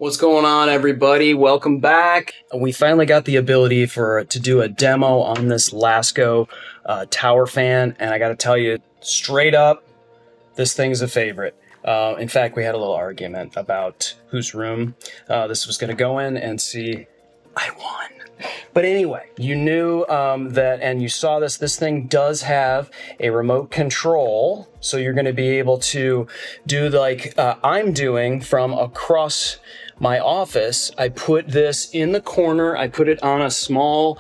What's going on, everybody? Welcome back. We finally got the ability to do a demo on this Lasko tower fan, and I got to tell you straight up, this thing's a favorite. In fact, we had a little argument about whose room this was going to go in, and see, I won. But anyway, you knew that, and you saw this. This thing does have a remote control, so you're going to be able to do like I'm doing from across my office. I put this in the corner. I put it on a small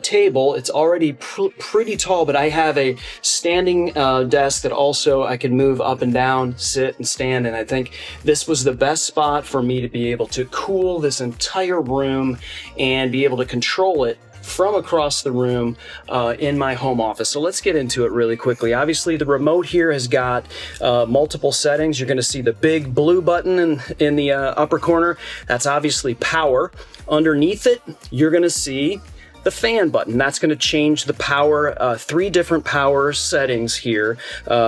table. It's already pretty tall, but I have a standing desk that also I can move up and down, sit and stand. And I think this was the best spot for me to be able to cool this entire room and be able to control it from across the room in my home office. So let's get into it really quickly. Obviously, the remote here has got multiple settings. You're going to see the big blue button in the upper corner. That's obviously power. Underneath it, you're going to see the fan button. That's going to change the power, 3 different power settings here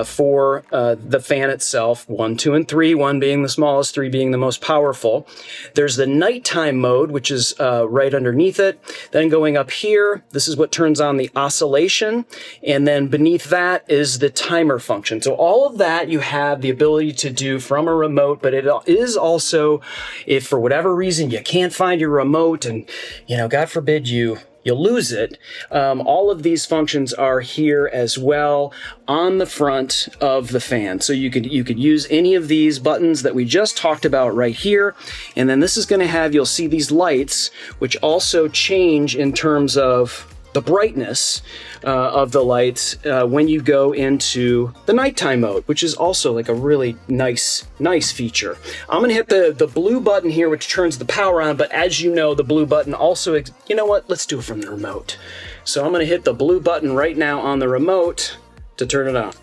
for the fan itself, 1, 2, and 3, 1 being the smallest, 3 being the most powerful. There's the nighttime mode, which is right underneath it. Then going up here, this is what turns on the oscillation, and then beneath that is the timer function. So all of that you have the ability to do from a remote, but it is also, if for whatever reason you can't find your remote and, God forbid you lose it, all of these functions are here as well on the front of the fan. So you could use any of these buttons that we just talked about right here. And then this is going to have, you'll see these lights, which also change in terms of the brightness of the lights when you go into the nighttime mode, which is also like a really nice feature. I'm gonna hit the blue button here, which turns the power on, but as you know, the blue button also, you know what, let's do it from the remote. So I'm gonna hit the blue button right now on the remote to turn it on.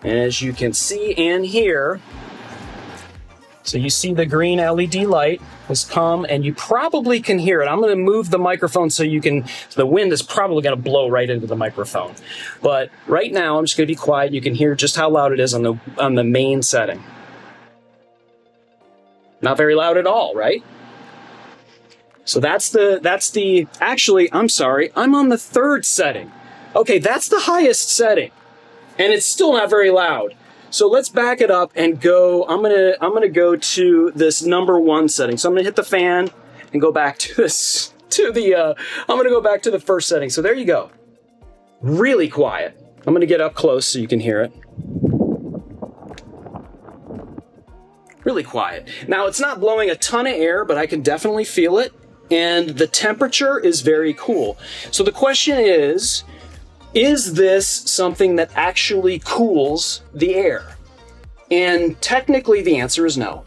And as you can see and hear, so you see the green LED light has come, and you probably can hear it. I'm going to move the microphone so the wind is probably going to blow right into the microphone. But right now, I'm just going to be quiet. You can hear just how loud it is on the main setting. Not very loud at all, right? So actually, I'm sorry, I'm on the 3rd setting. Okay, that's the highest setting, and it's still not very loud. So let's back it up and go. I'm gonna go to this number 1 setting. So I'm gonna hit the fan and go back to this I'm gonna go back to the 1st setting. So there you go. Really quiet. I'm gonna get up close so you can hear it. Really quiet. Now it's not blowing a ton of air, but I can definitely feel it. And the temperature is very cool. So the question is this something that actually cools the air? And technically the answer is no.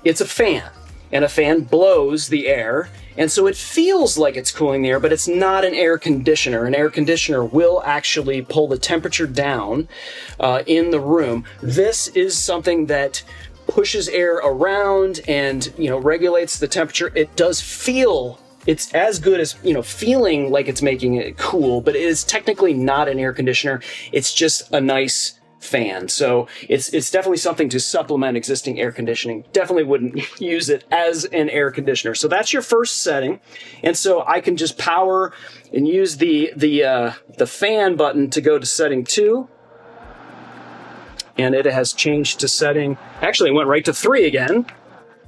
It's a fan, and a fan blows the air, and so it feels like it's cooling the air, but it's not an air conditioner. An air conditioner will actually pull the temperature down in the room. This is something that pushes air around and regulates the temperature. It does feel, it's as good as, feeling like it's making it cool, but it is technically not an air conditioner. It's just a nice fan. So it's definitely something to supplement existing air conditioning. Definitely wouldn't use it as an air conditioner. So that's your 1st setting. And so I can just power and use the fan button to go to setting 2. And it has changed to setting, actually it went right to 3 again.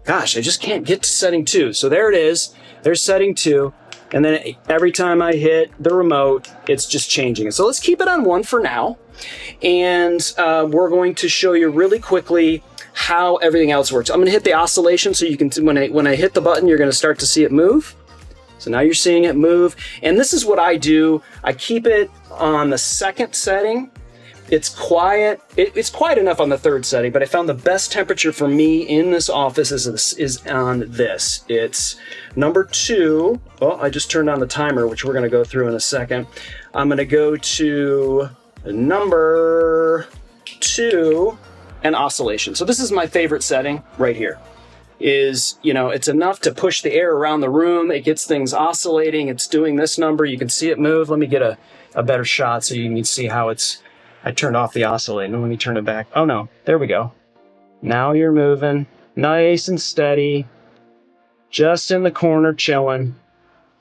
Gosh, I just can't get to setting 2. So there it is. There's setting 2. And then every time I hit the remote, it's just changing it. So let's keep it on 1 for now. And we're going to show you really quickly how everything else works. I'm going to hit the oscillation so you can, when I hit the button, you're going to start to see it move. So now you're seeing it move. And this is what I do. I keep it on the 2nd setting. It's quiet. It's quiet enough on the 3rd setting, but I found the best temperature for me in this office is on this. It's number 2. Oh, I just turned on the timer, which we're going to go through in a second. I'm going to go to number 2 and oscillation. So this is my favorite setting right here. It's enough to push the air around the room. It gets things oscillating. It's doing this number. You can see it move. Let me get a better shot so you can see how it's. I turned off the oscillator. Let me turn it back. Oh no, there we go. Now you're moving. Nice and steady, just in the corner chilling,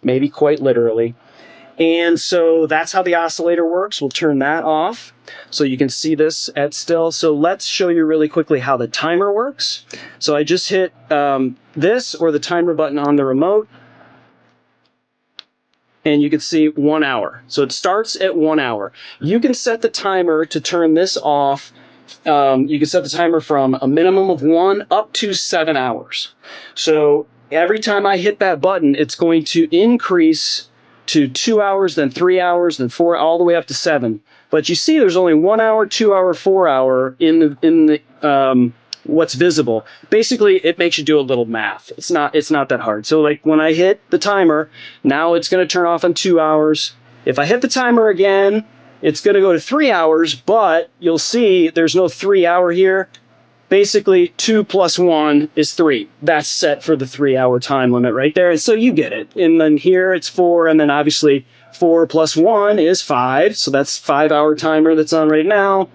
maybe quite literally. And so that's how the oscillator works. We'll turn that off so you can see this at still. So let's show you really quickly how the timer works. So I just hit this or the timer button on the remote, and you can see 1 hour. So it starts at 1 hour. You can set the timer to turn this off. You can set the timer from a minimum of 1 up to 7 hours. So every time I hit that button, it's going to increase to 2 hours, then 3 hours, then 4, all the way up to 7. But you see there's only 1 hour, 2 hour, 4 hour in the what's visible. Basically, it makes you do a little math. It's not that hard. So like when I hit the timer, now it's going to turn off in 2 hours. If I hit the timer again, it's going to go to 3 hours, but you'll see there's no 3 hour here. Basically, 2 plus 1 is 3. That's set for the 3 hour time limit right there. So you get it. And then here it's 4, and then obviously 4 plus 1 is 5. So that's 5 hour timer that's on right now,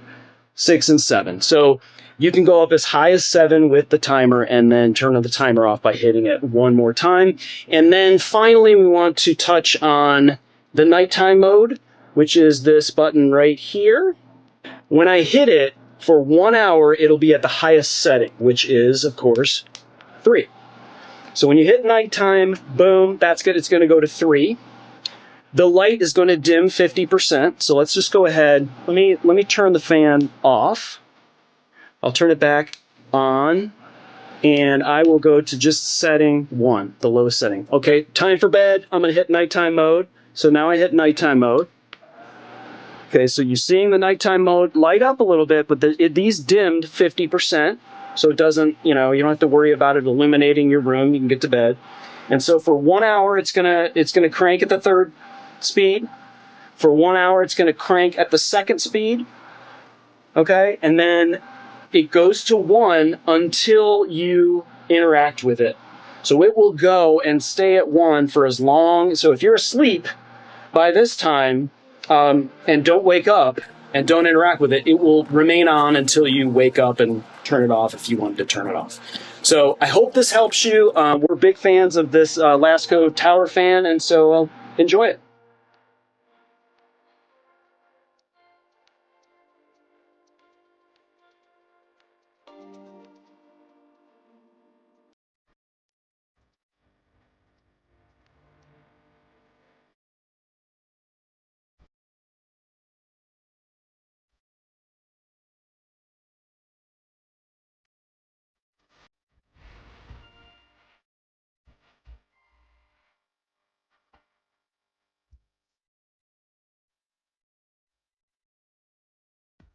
6 and 7. So you can go up as high as 7 with the timer and then turn the timer off by hitting it one more time. And then finally, we want to touch on the nighttime mode, which is this button right here. When I hit it, for 1 hour, it'll be at the highest setting, which is, of course, 3. So when you hit nighttime, boom, that's good. It's going to go to 3. The light is going to dim 50%. So let's just go ahead. Let me turn the fan off. I'll turn it back on, and I will go to just setting 1, the lowest setting. Okay, time for bed. I'm going to hit nighttime mode. So now I hit nighttime mode. Okay, so you're seeing the nighttime mode light up a little bit, but these dimmed 50%, so it doesn't, you don't have to worry about it illuminating your room. You can get to bed. And so for 1 hour, it's gonna crank at the 3rd speed. For 1 hour, it's gonna crank at the 2nd speed. Okay, and then it goes to 1 until you interact with it. So it will go and stay at 1 for as long. So if you're asleep by this time, and don't wake up and don't interact with it, it will remain on until you wake up and turn it off if you wanted to turn it off. So I hope this helps you. We're big fans of this Lasko tower fan, and so enjoy it.